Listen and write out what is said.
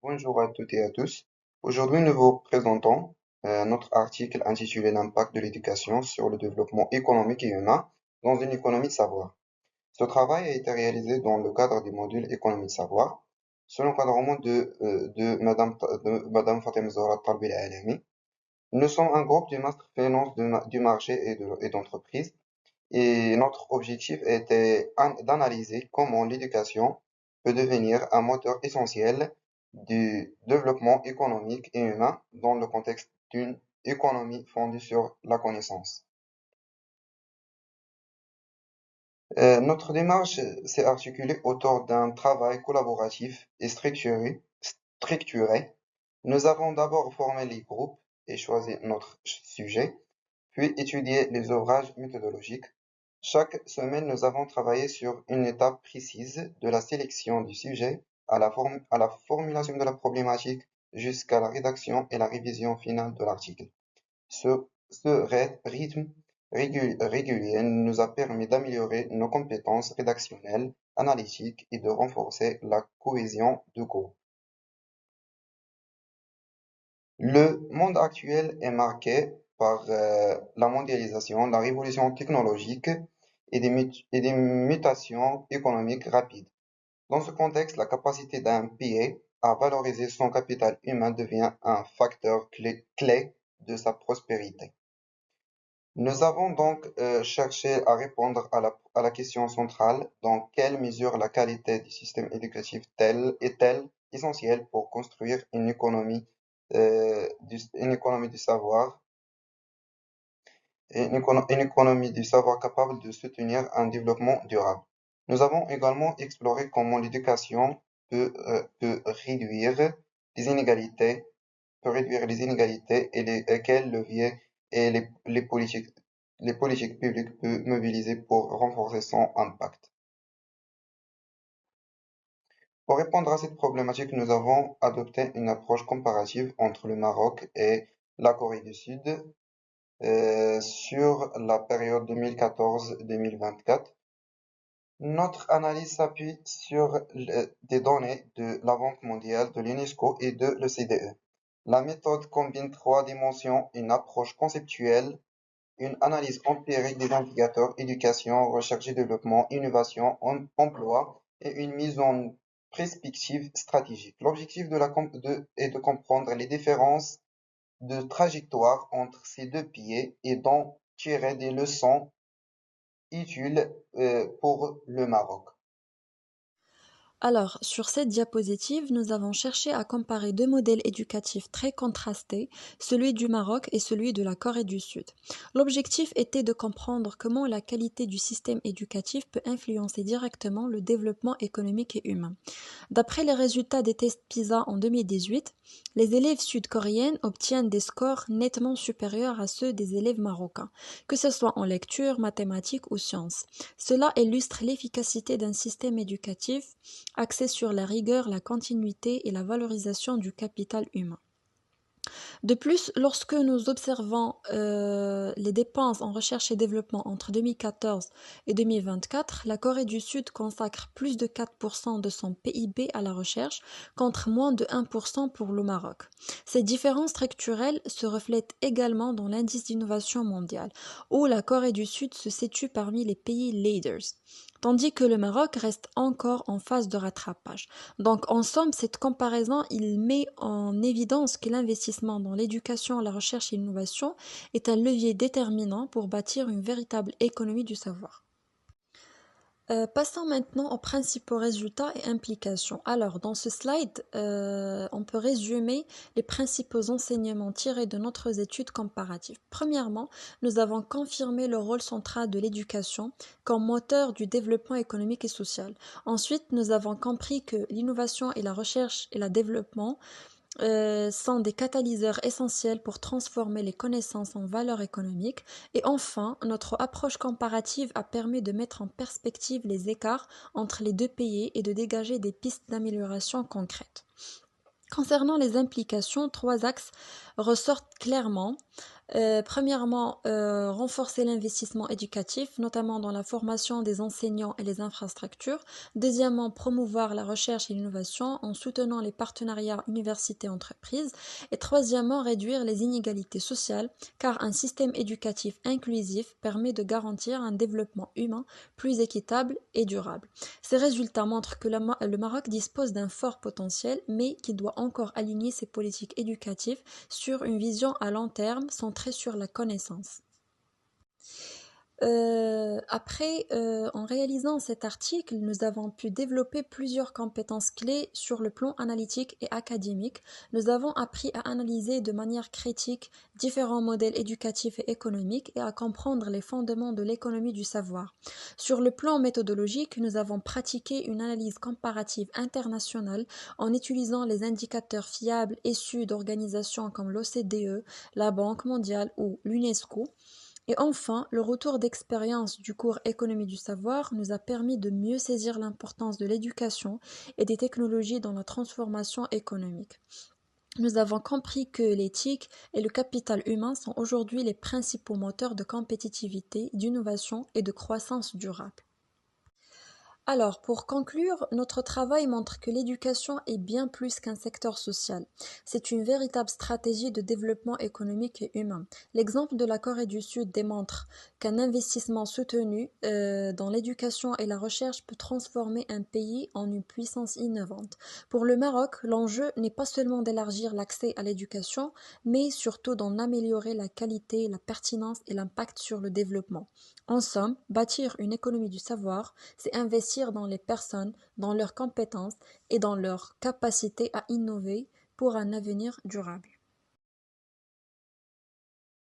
Bonjour à toutes et à tous. Aujourd'hui, nous vous présentons notre article intitulé L'impact de l'éducation sur le développement économique et humain dans une économie de savoir. Ce travail a été réalisé dans le cadre du module Économie de savoir, sous l'encadrement de Madame Fatem Zahra Talbi El-Alami. Nous sommes un groupe du Master Finance du marché et d'entreprise et notre objectif était d'analyser comment l'éducation peut devenir un moteur essentiel du développement économique et humain dans le contexte d'une économie fondée sur la connaissance. Notre démarche s'est articulée autour d'un travail collaboratif et structuré. Nous avons d'abord formé les groupes et choisi notre sujet, puis étudié les ouvrages méthodologiques. Chaque semaine, nous avons travaillé sur une étape précise, de la sélection du sujet à la formulation de la problématique jusqu'à la rédaction et la révision finale de l'article. Ce rythme régulier nous a permis d'améliorer nos compétences rédactionnelles, analytiques et de renforcer la cohésion du groupe. Le monde actuel est marqué par la mondialisation, la révolution technologique et des mutations économiques rapides. Dans ce contexte, la capacité d'un pays à valoriser son capital humain devient un facteur clé de sa prospérité. Nous avons donc cherché à répondre à la question centrale: dans quelle mesure la qualité du système éducatif est-elle essentielle pour construire une économie du savoir et une économie du savoir capable de soutenir un développement durable. Nous avons également exploré comment l'éducation peut réduire les inégalités, et quels leviers et les politiques publiques peuvent mobiliser pour renforcer son impact. Pour répondre à cette problématique, nous avons adopté une approche comparative entre le Maroc et la Corée du Sud sur la période 2014-2024. Notre analyse s'appuie sur des données de la Banque mondiale, de l'UNESCO et de l'OCDE. La méthode combine trois dimensions: une approche conceptuelle, une analyse empirique des indicateurs, éducation, recherche et développement, innovation, emploi, et une mise en perspective stratégique. L'objectif est de comprendre les différences de trajectoire entre ces deux piliers et d'en tirer des leçons utiles pour le Maroc. Alors, sur cette diapositive, nous avons cherché à comparer deux modèles éducatifs très contrastés, celui du Maroc et celui de la Corée du Sud. L'objectif était de comprendre comment la qualité du système éducatif peut influencer directement le développement économique et humain. D'après les résultats des tests PISA en 2018, les élèves sud-coréennes obtiennent des scores nettement supérieurs à ceux des élèves marocains, que ce soit en lecture, mathématiques ou sciences. Cela illustre l'efficacité d'un système éducatif axé sur la rigueur, la continuité et la valorisation du capital humain. De plus, lorsque nous observons les dépenses en recherche et développement entre 2014 et 2024, la Corée du Sud consacre plus de 4% de son PIB à la recherche, contre moins de 1% pour le Maroc. Ces différences structurelles se reflètent également dans l'indice d'innovation mondial, où la Corée du Sud se situe parmi les pays leaders, tandis que le Maroc reste encore en phase de rattrapage. Donc, en somme, cette comparaison, il met en évidence que l'investissement dans l'éducation, la recherche et l'innovation est un levier déterminant pour bâtir une véritable économie du savoir. Passons maintenant aux principaux résultats et implications. Alors, dans ce slide, on peut résumer les principaux enseignements tirés de notre étude comparative. Premièrement, nous avons confirmé le rôle central de l'éducation comme moteur du développement économique et social. Ensuite, nous avons compris que l'innovation et la recherche et le développement sont des catalyseurs essentiels pour transformer les connaissances en valeur économique. Et enfin, notre approche comparative a permis de mettre en perspective les écarts entre les deux pays et de dégager des pistes d'amélioration concrètes. Concernant les implications, trois axes ressortent clairement. Premièrement, renforcer l'investissement éducatif, notamment dans la formation des enseignants et les infrastructures. Deuxièmement, promouvoir la recherche et l'innovation en soutenant les partenariats universités-entreprises. Et troisièmement, réduire les inégalités sociales, car un système éducatif inclusif permet de garantir un développement humain plus équitable et durable. Ces résultats montrent que le Maroc dispose d'un fort potentiel, mais qu'il doit encore aligner ses politiques éducatives sur une vision à long terme centrée sur la connaissance. En réalisant cet article, nous avons pu développer plusieurs compétences clés sur le plan analytique et académique. Nous avons appris à analyser de manière critique différents modèles éducatifs et économiques et à comprendre les fondements de l'économie du savoir. Sur le plan méthodologique, nous avons pratiqué une analyse comparative internationale en utilisant les indicateurs fiables issus d'organisations comme l'OCDE, la Banque mondiale ou l'UNESCO. Et enfin, le retour d'expérience du cours Économie du savoir nous a permis de mieux saisir l'importance de l'éducation et des technologies dans la transformation économique. Nous avons compris que l'éthique et le capital humain sont aujourd'hui les principaux moteurs de compétitivité, d'innovation et de croissance durable. Alors, pour conclure, notre travail montre que l'éducation est bien plus qu'un secteur social. C'est une véritable stratégie de développement économique et humain. L'exemple de la Corée du Sud démontre qu'un investissement soutenu dans l'éducation et la recherche peut transformer un pays en une puissance innovante. Pour le Maroc, l'enjeu n'est pas seulement d'élargir l'accès à l'éducation, mais surtout d'en améliorer la qualité, la pertinence et l'impact sur le développement. En somme, bâtir une économie du savoir, c'est investir dans les personnes, dans leurs compétences et dans leur capacité à innover pour un avenir durable.